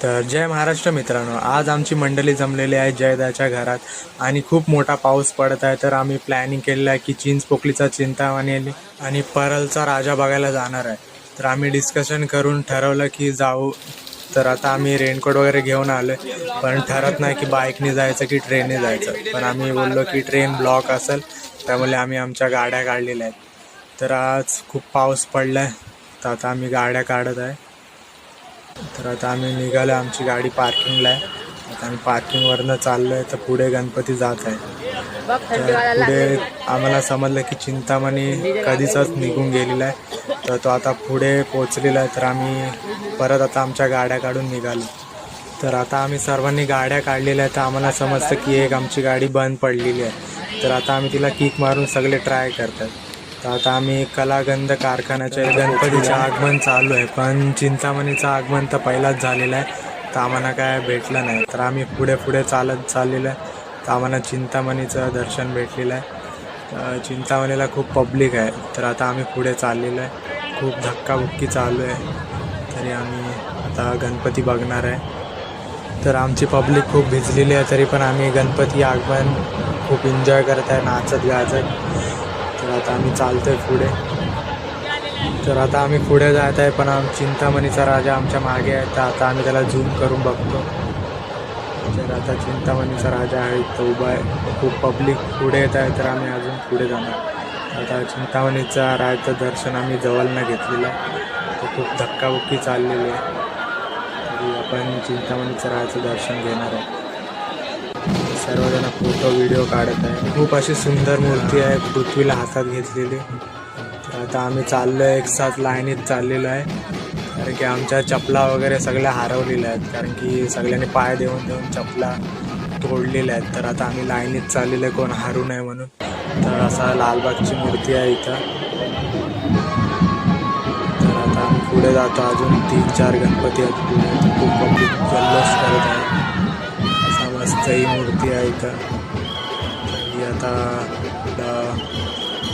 तर जय महाराष्ट्र मित्रांनो, आज आमची मंडळी जमलेली आहे जयदाच्या घरात आणि खूप मोठा पाऊस पडत आहे. तर आम्ही प्लॅनिंग केलेलं आहे की चिंचपोकलीचा चिंतामणी आणि परलचा राजा बघायला जाणार आहे. तर आम्ही डिस्कशन करून ठरवलं की जाऊ. तर आता आम्ही रेनकोट वगैरे घेऊन आलो, पण ठरत नाही की बाईकने जायचं की ट्रेनने जायचं. पण आम्ही बोललो की ट्रेन ब्लॉक असेल, त्यामुळे आम्ही आमच्या गाड्या काढलेल्या आहेत. तर आज खूप पाऊस पडला आहे, तर आता आम्ही गाड्या काढत आहे. तर आता आम्ही निघालो, आमची गाडी पार्किंगला आहे. आता आम्ही पार्किंगवरनं चाललो आहे. तर पुढे गणपती जात आहे. तर पुढे आम्हाला समजलं की चिंतामणी कधीचाच निघून गेलेला आहे, तर तो आता पुढे पोचलेला आहे. तर आम्ही परत आता आमच्या गाड्या काढून निघालो. तर आता आम्ही सर्वांनी गाड्या काढलेल्या आहेत. तर आम्हाला समजतं की एक आमची गाडी बंद पडलेली आहे. तर आता आम्ही तिला किक मारून सगळे ट्राय करतात. तर आता आम्ही कलागंध कारखान्याच्या गणपतीचं आगमन चालू आहे, पण चिंतामणीचं आगमन तर पहिलाच झालेलं आहे, तर आम्हाला काय भेटलं नाही. तर आम्ही पुढे पुढे चालत चाललेलं आहे. तर आम्हाला चिंतामणीचं दर्शन भेटलेलं आहे. चिंतामणीला खूप पब्लिक आहे. तर आता आम्ही पुढे चाललेलो आहे. खूप धक्काबुक्की चालू आहे. तरी आम्ही आता गणपती बघणार आहे. तर आमची पब्लिक खूप भिजलेली आहे, तरी पण आम्ही गणपती आगमन खूप एन्जॉय करत आहे, नाचत गाजत. तर आता आम्ही चालतोय पुढे. तर आता आम्ही पुढे जात आहे, पण चिंतामणीचा राजा आमच्या मागे आहे. तर आता आम्ही त्याला झूम करून बघतो. तर आता चिंतामणीचा राजा आहे, तो उभा आहे. खूप पब्लिक पुढे येत आहे, तर आम्ही अजून पुढे जाणार. आता चिंतामणीचा राजाचं दर्शन आम्ही जवळनं घेतलेलं आहे. तर खूप धक्काबुक्की चाललेली आहे. तरी आपण चिंतामणीचं राजाचं दर्शन घेणार आहे. सर्वजण फोटो व्हिडिओ काढत आहे. खूप अशी सुंदर मूर्ती आहे, पृथ्वीला हातात घेतलेली. तर आता आम्ही चाललो आहे, एक साथ लाईनीत चाललेलो आहे, कारण की आमच्या चपला वगैरे सगळ्या हरवलेल्या आहेत, कारण की सगळ्यांनी पाय देऊन देऊन चपला तोडलेल्या आहेत. तर आता आम्ही लाईनीत चाललेलो आहे, कोण हारू नये म्हणून. तर असा लालबागची मूर्ती आहे इथं. तर आता आम्ही पुढे जातो. अजून 3-4 गणपती आहेत पुढे. तर खूप पब्लिक जल्लोष करत आहे. मस्त ही मूर्ती आहे इथं. ही आता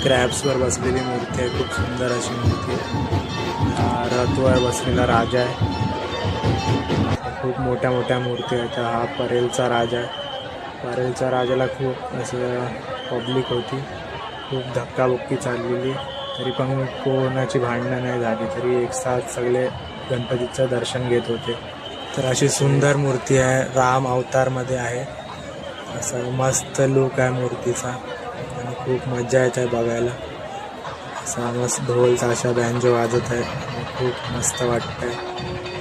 क्रॅब्सवर बसलेली मूर्ती आहे, खूप सुंदर अशी मूर्ती आहे. रथवर बसलेला राजा आहे. खूप मोठ्या मोठ्या मूर्ती आहेत. हा परेलचा राजा आहे. परेलच्या राजाला खूप असं पब्लिक होती, खूप धक्काबुक्की चाललेली, तरी पण कोणाची भांडणं नाही झाली. तरी एक साथ सगळे गणपतीचं दर्शन घेत होते. तर अशी सुंदर मूर्ती आहे, राम अवतारमध्ये आहे. असं मस्त लुक आहे मूर्तीचा आणि खूप मजा येत आहे बघायला. असा मस्त ढोल ताशा बँजो वाजत आहे, खूप मस्त वाटतं आहे.